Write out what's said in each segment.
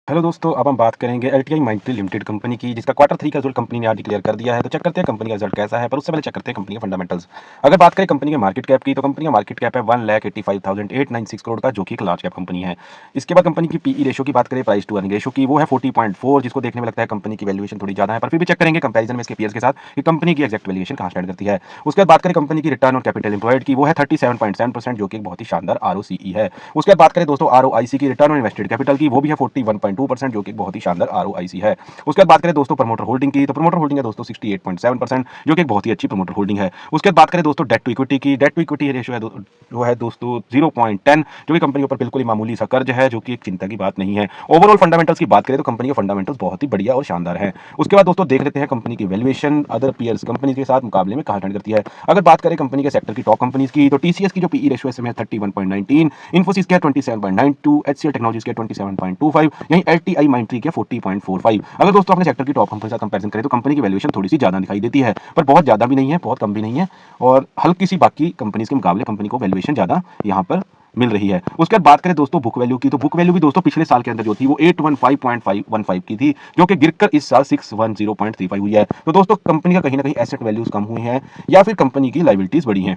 Hello दोस्तों, अब हम बात करेंगे एलटीआई माइंडट्री लिमिटेड कंपनी की, जिसका क्वार्टर 3 का रिजल्ट कंपनी ने आज डिक्लेयर कर दिया है। तो चेक करते हैं कंपनी का रिजल्ट कैसा है, पर उससे पहले चेक करते हैं कंपनी के फंडामेंटल्स। अगर बात करें कंपनी के मार्केट कैप की, तो कंपनी का मार्केट कैप है 1,85,896 करोड़ का, जो कि एक लार्ज कैप कंपनी है। इसके बाद कंपनी की पीई रेशो की बात करें, प्राइस टू अर्निंग रेशो की, वो है 40.4, जिसको देखने में लगता है कंपनी की वैल्यूएशन थोड़ी ज्यादा है, पर फिर भी चेक करेंगे कंपैरिजन में इसके पीयर्स के साथ कि कंपनी की एक्जैक्ट वैल्यूएशन कहां स्टैंड करती है। उसके बाद बात करें कंपनी की रिटर्न ऑन कैपिटल एम्प्लॉयड की, वो है 37.7%, जो कि एक बहुत ही शानदार आरओसीई है। उसके बाद बात करें दोस्तों आरओआईसी की, रिटर्न ऑन इन्वेस्टेड कैपिटल की, वो भी है 41.2%, जो कि बहुत ही शानदार आरओआईसी है। उसके बाद बात करें दोस्तों प्रमोटर होल्डिंग की, तो प्रमोटर होल्डिंग है दोस्तों 68.7%, जो कि एक बहुत ही अच्छी प्रमोटर होल्डिंग है। उसके बाद बात करें दोस्तों डेट टू इक्विटी की, डेट टू इक्विटी रेशियो है जो है दोस्तों 0.10, जो कि कंपनी के ऊपर बिल्कुल ही मामूली सा कर्ज है, जो कि एक चिंता की बात नहीं है। ओवरऑल फंडामेंटल्स की बात करें तो कंपनी के फंडामेंटल्स बहुत ही बढ़िया और शानदार है। उसके बाद दोस्तों देख लेते हैं कंपनी की वैल्यूएशन अदर पीयर्स कंपनी के साथ मुकाबले में कहां स्टैंड करती है। अगर बात करें कंपनी के सेक्टर की टॉप कंपनीज की, तो टीसीएस की जो पीई रेशियो है 31.19, इन्फोसिस के 27.92, एचसीएल टेक्नोलॉजीज के 27.25, यहीं एलटीआई माइंडट्री के 40.45। अगर दोस्तों अपने सेक्टर की टॉप कंपनी के साथ कंपैरिजन करें तो कंपनी की वैल्यूएशन थोड़ी सी ज्यादा दिखाई देती है, पर बहुत ज्यादा भी नहीं है, बहुत कम भी नहीं है, और हल्की सी बाकी कंपनीज के मुकाबले कंपनी को वैल्यूएशन ज्यादा यहाँ पर मिल रही है। उसके बाद बात करें दोस्तों बुक वैल्यू की, तो बुक वैल्यू भी दोस्तों पिछले साल के अंदर जो थी वो 815.515 की थी, जो कि गिरकर इस साल 610.35 हुई है। तो दोस्तों कंपनी का कहीं ना कहीं एसेट वैल्यूज कम हुई हैं, या फिर कंपनी की लायबिलिटीज बढ़ी हैं।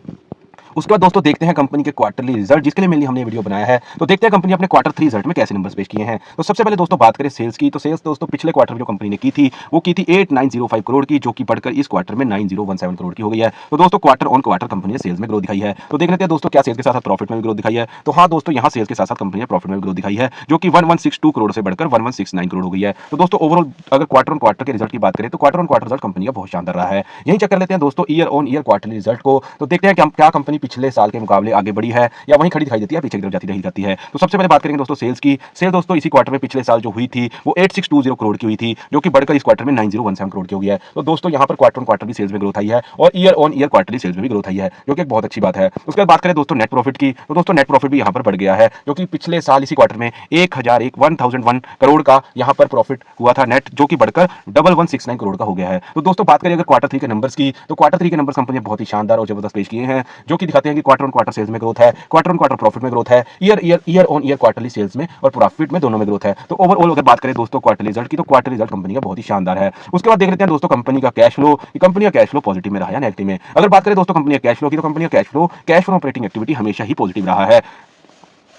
उसके बाद दोस्तों देखते हैं कंपनी के क्वार्टरली रिजल्ट, जिसके लिए मेनली हमने वीडियो बनाया है। तो देखते हैं कंपनी अपने क्वार्टर 3 रिजल्ट में कैसे नंबर्स पेश किए हैं। तो सबसे पहले दोस्तों बात करें सेल्स की, तो सेल्स दोस्तों पिछले क्वार्टर में जो कंपनी ने की थी वो की थी 8905 करोड़ की, जो कि बढ़कर इस क्वार्टर में 9017 करोड़ की हो गई है। तो दोस्तों क्वार्टर ऑन क्वार्टर कंपनी ने सेल्स में ग्रोथ दिखाई है। तो देख लेते हैं दोस्तों क्या सेल्स के साथ प्रॉफिट में भी ग्रोथ दिखाई है। तो हाँ दोस्तों, यहाँ सेल्स के साथ कंपनी ने प्रॉफिट में भी ग्रोथ दिखाई है, जो कि 1162 करोड़ से बढ़कर 1169 करोड़ हो गई है। तो दोस्तों ओवरऑल अगर क्वार्टर ऑन क्वार्टर के रिजल्ट की बात करें तो quarter on quarter result company का बहुत शानदार रहा है। यही चेक कर लेते हैं दोस्तों year on year quarterly result को। तो देखते हैं क्या कंपनी पिछले साल के मुकाबले आगे बढ़ी है या वहीं खड़ी दिखाई देती है, पीछे की तरफ जाती रही जाती है। तो सबसे पहले बात करेंगे दोस्तों सेल्स की। सेल दोस्तों इसी क्वार्टर में पिछले साल जो हुई थी वो 8620 करोड़ की हुई थी, जो कि बढ़कर इस क्वार्टर में 9017 करोड़ की हो गई है। तो दोस्तों यहाँ पर क्वार्टर ऑन क्वार्टर भी सेल्स में ग्रोथ आई है और year on year quarterly sales में भी ग्रोथ आई है, जो कि एक बहुत अच्छी बात है। उसके बाद बात करें दोस्तों नेट प्रॉफिट की, तो दोस्तों नेट प्रॉफिट भी यहाँ पर बढ़ गया है, जो कि पिछले साल इसी क्वार्टर में 1001 करोड़ का यहाँ पर प्रॉफिट हुआ था नेट, जो कि बढ़कर 1169 करोड़ का हो गया है। तो दोस्तों बात करें अगर क्वार्टर 3 के नंबर्स की, तो क्वार्टर 3 के नंबर्स कंपनी ने बहुत ही शानदार और जबरदस्त पेश किए हैं, जो कि दिखाते हैं कि क्वार्टर ऑन क्वार्टर सेल्स में ग्रोथ है, क्वार्टर ऑन क्वार्टर प्रॉफिट में ग्रोथ है, year on year quarterly sales में और प्रॉफिट में दोनों में ग्रोथ है। तो ओवरऑल अगर बात करें दोस्तों क्वार्टरली रिजल्ट की, तो क्वार्टरली रिजल्ट कंपनी का बहुत ही शानदार है। उसके बाद देख लेते हैं दोस्तों कंपनी का कैश फ्लो, कंपनी का कैश फ्लो पॉजिटिव में रहा या नेगेटिव में। अगर बात करें दोस्तों कंपनी का कैश फ्लो की, तो कंपनी का कैश फ्लो ऑपरेटिंग एक्टिविटी हमेशा ही पॉजिटिव रहा है।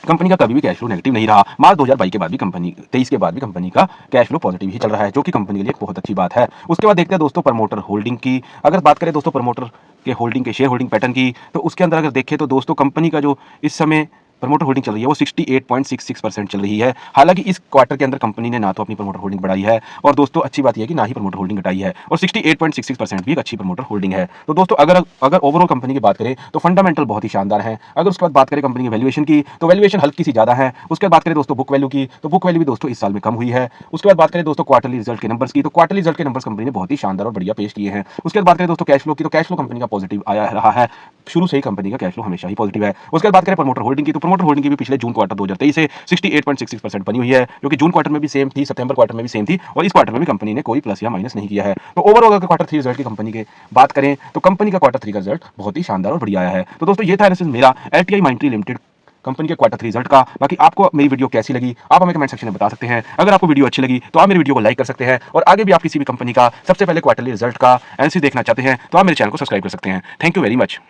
कंपनी का कभी भी कैश फ्लो नेगेटिव नहीं रहा। मार्च 2022 के बाद भी कंपनी 23 के बाद भी कंपनी का कैश फ्लो पॉजिटिव ही चल रहा है, जो कि कंपनी के लिए एक बहुत अच्छी बात है। उसके बाद देखते हैं दोस्तों प्रमोटर होल्डिंग की। अगर बात करें दोस्तों प्रमोटर के होल्डिंग के शेयर होल्डिंग पैटर्न की, तो उसके अंदर अगर देखें तो दोस्तों कंपनी का जो इस समय प्रमोटर होल्डिंग चल रही है वो 68.66% चल रही है। हालांकि इस क्वार्टर के अंदर कंपनी ने ना तो अपनी प्रमोटर होल्डिंग बढ़ाई है, और दोस्तों अच्छी बात यह है कि ना ही प्रमोटर होल्डिंग घटाई है, और 68.66% भी एक अच्छी प्रमोटर होल्डिंग है। तो दोस्तों अगर ओवरऑल कंपनी की बात करें तो फंडामेंटल बहुत ही शानदार है। अगर उसके बाद बात करें कंपनी की वैल्यूएशन की, तो वैल्यूएशन हल्की सी ज्यादा है। उसके बाद बात करें दोस्तों बुक वैल्यू की, तो बुक वैल्यू भी दोस्तों इस साल में कम हुई है। उसके बाद बात करें दोस्तों क्वार्टरली रिजल्ट के नंबर्स की, तो क्वार्टरली रिजल्ट के नंबर्स कंपनी ने बहुत ही शानदार और बढ़िया पेश किए हैं। उसके बाद बात करें दोस्तों कैश फ्लो की, तो कैश फ्लो कंपनी का पॉजिटिव आया रहा है, शुरू से ही कंपनी का कैश फ्लो हमेशा ही पॉजिटिव है। उसके बाद बात करें प्रमोटर होल्डिंग की, तो प्रमोटर होल्डिंग की भी पिछले जून क्वार्टर 2023 से 68.66% बनी हुई है, जो कि जून क्वार्टर में भी सेम थी, सितंबर क्वार्टर में भी सेम थी, और इस क्वार्टर में भी कंपनी ने कोई प्लस या माइनस नहीं किया है। तो ओवरऑल अगर क्वार्टर 3 रिजल्ट की कंपनी के बात करें तो कंपनी का क्वार्टर 3 का रिजल्ट बहुत ही शानदार और बढ़िया आया है। तो दोस्तों ये था एनालिसिस मेरा एलटीआई माइंडट्री लिमिटेड कंपनी के क्वार्टर 3 रिजल्ट का। बाकी आपको मेरी वीडियो कैसी लगी आप हमें कमेंट सेक्शन में बता सकते हैं। अगर आपको वीडियो अच्छी लगी तो आप मेरी वीडियो को लाइक कर सकते हैं, और आगे भी आप किसी भी कंपनी का सबसे पहले क्वार्टरली रिजल्ट का एनालिसिस देखना चाहते हैं तो आप मेरे चैनल को सब्सक्राइब कर सकते हैं। Thank you very much.